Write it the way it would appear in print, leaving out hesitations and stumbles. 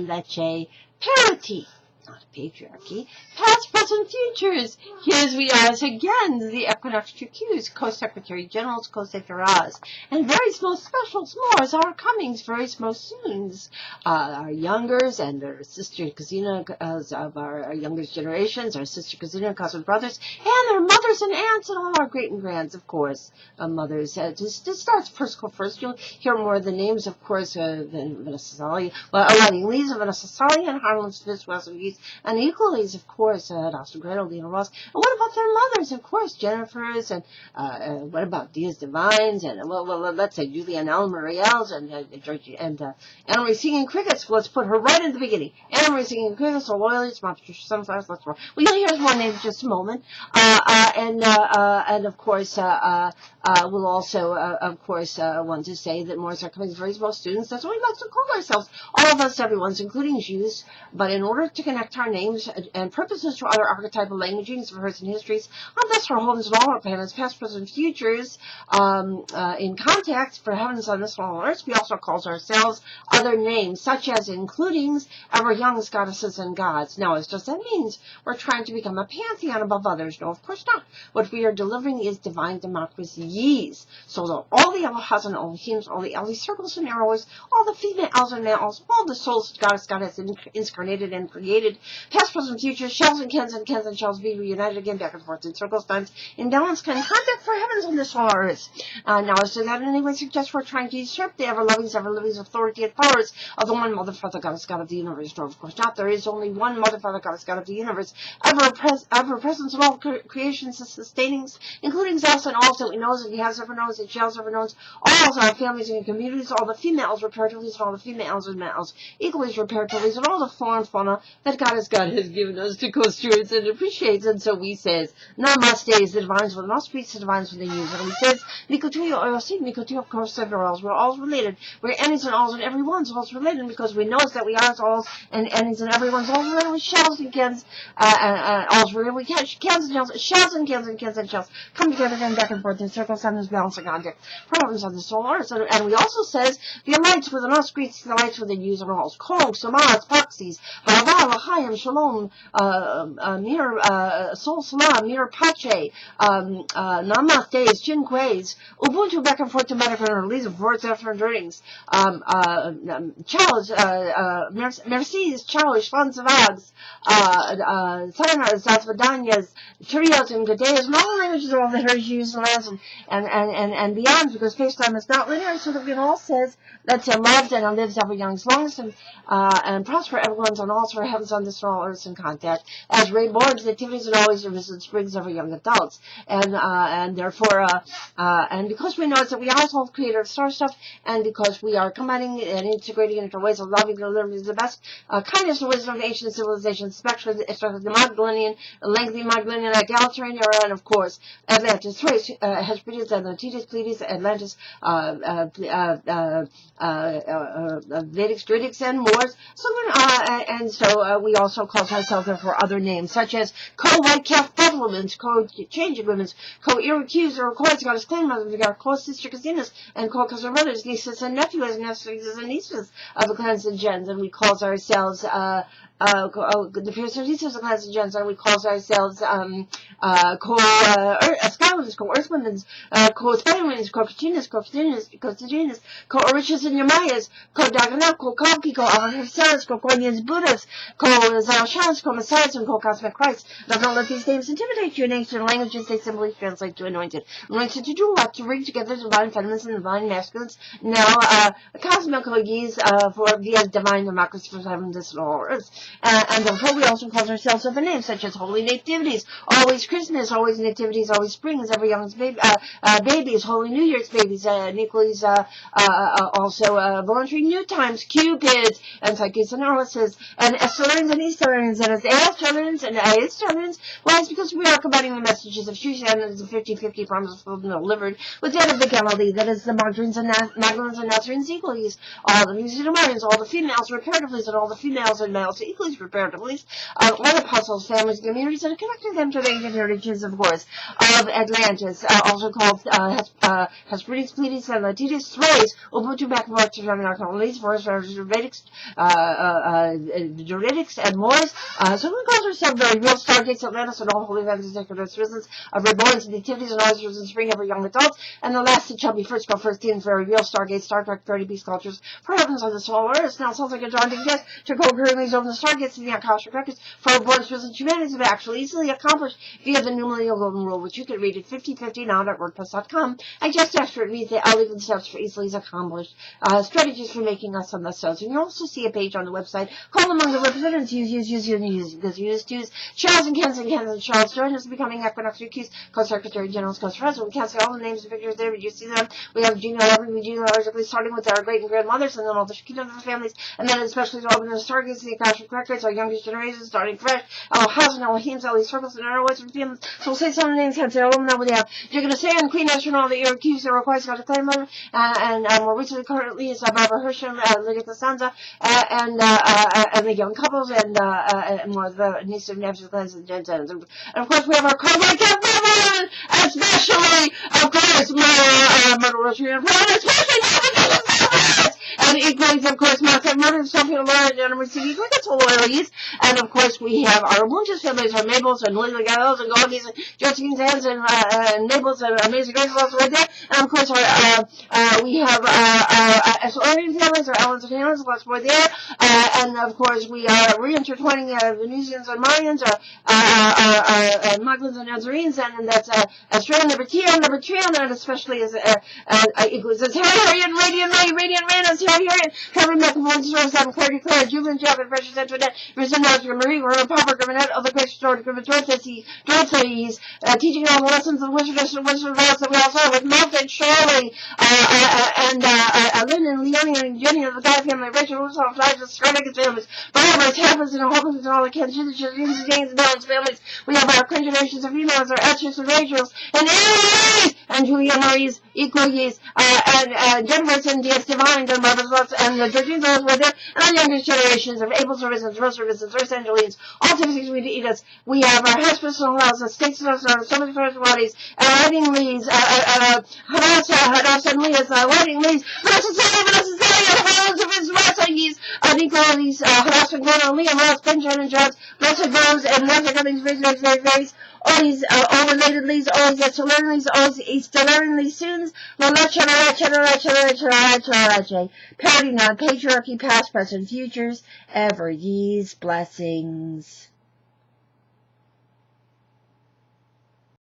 Leche. Parity, not patriarchy. Past, present, futures. Here we are again, the Equinoxtrueqsz, Co-Secretary General's Co-Secretariz. And very small specials more as our Comingsz, very small Soons. Our youngers and their sister cousina of our youngest generations, our sister cousina, cousin brothers, and their mothers and aunts and all our great and grands, of course, mothers. Just starts first. You'll hear more of the names, of course, than Vanessa Sally, Lee's of Vanessa Sally and Harlem's Fist, West and East, and equally, of course, Austin Gretel, Lena Ross. And what about their mothers? Of course, Jennifer's, and what about Dia's Divines, and well, let's say Julianne Ellen Marielle's, and Anna Marie Singing Crickets. Let's put her right in the beginning. Anna Marie Singing Crickets, or Loyalties, Mom Patricia Sunflowers. Let's roll. Well, you'll hear more names in just a moment. And of course, we'll also, of course, want to say that more are coming very small students. That's what we like to call ourselves. All of us, everyone's, including Jews. But in order to connect our names and purposes to other archetypal languages of hers and histories, on this our homes and all our planets, past, present, futures, in contact for heavens on this all earth, we also call ourselves other names, such as includings, ever youngs, goddesses, and gods. Now, as just that means, we're trying to become a pantheon above others. No, of course not. What we are delivering is divine democracies. So that all the Allahs and Elohims, all the Eli circles and arrows, all the females and males, all the souls God has incarnated and created, past, present, future, shells and cans and shells be reunited again, back and forth in circles, times, in balance, kind of contact for heavens on this whole earth. Now, so that in any way suggests we're trying to usurp the ever-loving authority and powers of the one Mother, Father, Goddess, God of the universe. No, of course not. There is only one Mother, Father, Goddess, God of the universe, ever presence of all creations and sustainings, including us and all that we knows and he has ever knows and shells ever knows, all our families and communities, all the females reparatively and all the females and males equally reparatively and all the flora and fauna that God has given us to co-steward and appreciates. And so we says, Namaste is the divines with us, speaks the divines with the news. And we says, Nikotuyo Oyosi, Nikotuyo, of course, we're all related. We're annies and alls and everyone's all related because we know that we are alls and annies and everyone's all related with shells and cans, alls related. We catch cans and shells, shells and cans and shells come together and back and forth in circles, and balance and contact. Problems on the solar earth. And we also says, the lights within us, Greeks, the lights within you and alls. Comingsz, Samaz, Proxies, Bava, L'chaim, Shalom, Mir, Sol Salam, Mir Pache, Namastes, Jinquays, Ubuntu, back and forth to medical and release of words after drinks, Charles, Mercedes, Charles, Schwanzavags, Sanas, Zasvadanyas, Trios, and Gadeas, and all the languages of all the heritage used and beyond, because space-time is not linear, so that we all says, that's loved and lives ever young's longest, and prosper everyone's on all for heavens on this all earth in contact, as reborns, nativities, and always visits springs ever young adults, and therefore, and because we know that we are all creator of star stuff, and because we are combining and integrating into ways of loving and living the best kindness and wisdom of ancient civilizations, especially the Magdalenian, lengthy Magdalenian, egalitarian era, and of course, Atlantis, Thrace, Hesperides, Atlantides, Pleiades, Atlantis, Vedics, Druidics, and more. So we also call ourselves for other names, such as co-white calf women's, co-changing women's, co-Iroquois or Iroquois, goddess clan mothers, we got co-sister cousins, and co-cousin brothers, nieces and nephews, and nieces of the clans and gens, and we call ourselves, the fierce nieces of the clans and gens, and we call ourselves, co-Skywomen's, co-Earthwomen's, co-Spiderwomen's, co-Kachinas, co-Orishas and Yamayas, co-Daganah, co-Kalki, co-Avasaras, co-Guanyans, Buddhas, co-Zalshans, co-Messiahs, and co-Couszmic Chrisztsz. Now don't let these names intimidate you. In ancient languages, they simply translate to anointed. Anointed to do what? To bring together divine feminines and divine masculines. Now, Couszmic Chrisztsz for via divine democracy for heaven, this and all earth. And therefore, we also call ourselves other names, such as Holy Nativities, Always Christmas, Always Nativities, Always Springs, Every Young's babies, Holy New Year's babies, Nicholas, also voluntary new times, Cupids, and psychoanalysis, and Esterlins and Easterlins, and as Easterlins and Easterlins. Why? It's because we are combining the messages of truth and the 50-50 promises fulfilled and delivered with that of the Galilee, that is the Magdalens and Nazarenes equally, all the Muslims, all the females reparatively, and all the females and males equally. equally prepared to release one apostles, families, communities, and connecting them to the ancient heritages, of course, of Atlantis, also called Hesperides, Pleiades, and Latidus, Thrace, Ubuntu, back and forth to release, Forest, Vedics, Druidics, and Moors. So we call ourselves the real stargates, Atlantis, and all holy events and sacred reasons of reborns and nativities and others in spring, every young adults. And the last it shall be first go first teens, very real stargates, Star Trek, 30 beast cultures, for heavens on the solar earth. Now it sounds like a daunting task to co-occurring these over the stargates and the Akashic records for reborns, and humanities have actually easily accomplished via the new millennial golden rule, which you can read at 5050now.wordpress.com. I just asked for it reads the 11 steps for easily accomplished strategies for making us on the cells. And you'll also see a page on the website called Among the Representatives. Use Charles and Charles join us becoming Equinoxtrueqsz, Co-Secretary General's Co-President. We can't see all the names and pictures there, but you see them. We have genealogically starting with our great and grandmothers, and then all the kingdoms of families, and then especially all the stargates, the Akashic records, our youngest generation starting fresh. Our houses, our hymns, all these circles, and our always with families. So we'll say some names, can't say all of them. Now we have you're going to say on Queen Astronaut that you're accused of requires God to claim mother, and more recently, currently, is Barbara Hersham, Lydia Costanza, and the young couples, and more of the niece of nephews, and of course, we have our cowboy captain, especially, of course, Murder Rosemary, and especially and equally, of course, murder, some people are and receiving crickets loyalties. And of course, we have our Wounded families, our Mabels and Lily Gallows and Goldies and Josephine's Hands and Mabels and Amazing Grace also right there. And of course, we have Orion families, our Allens and Hannahs, lots more there. And of course, we are reintertwining Venusians and Mayans, our Magdalens and Nazarenes, and that's Australian number 2, number 3, and especially as equals as Harriet, Radiant Rain, as Harriet, Kevin McAvoy, Sam Clarity, Claire, Jubilant, Jacob, Precious, Antoinette, Risen, Marie, Papa, Grimanet, other great story, Dorothy, teaching all the lessons of Wizard that we also have with Martha and Shirley, and Lynn and Leonie and Jenny of the Guy family, Rachel, Russo, Flash, and Scarlet families, Barbara, Tappers, and Hopkins, and all the kids, James, and Balance families. We have our generations of females, our Esther's and Rachel's, and Emily's, and Julia Marie's, Equally's, and Jennifer's, and D.S. Divine, and Barbara's Lots, and the Georgine's were there, and our youngest generations of Abel's Revisons, Rose Revisons, Rose Angelines, all types we to eat us. We have our hospice and allows us, stakes and our so many first bodies, wedding leads, Hadassah and Leah's, wedding leads, Vanessa Hollands of his Rosagies, Equalities, Hadassah and Glenn, Leah, Ross, Benjamin and John's, Blessed Rose, and Blessed Cummings, very, all these, all related leads, all these leads, all these leads, soon, Parity, non-patriarchy, past, present, futures, ever ye's blessings.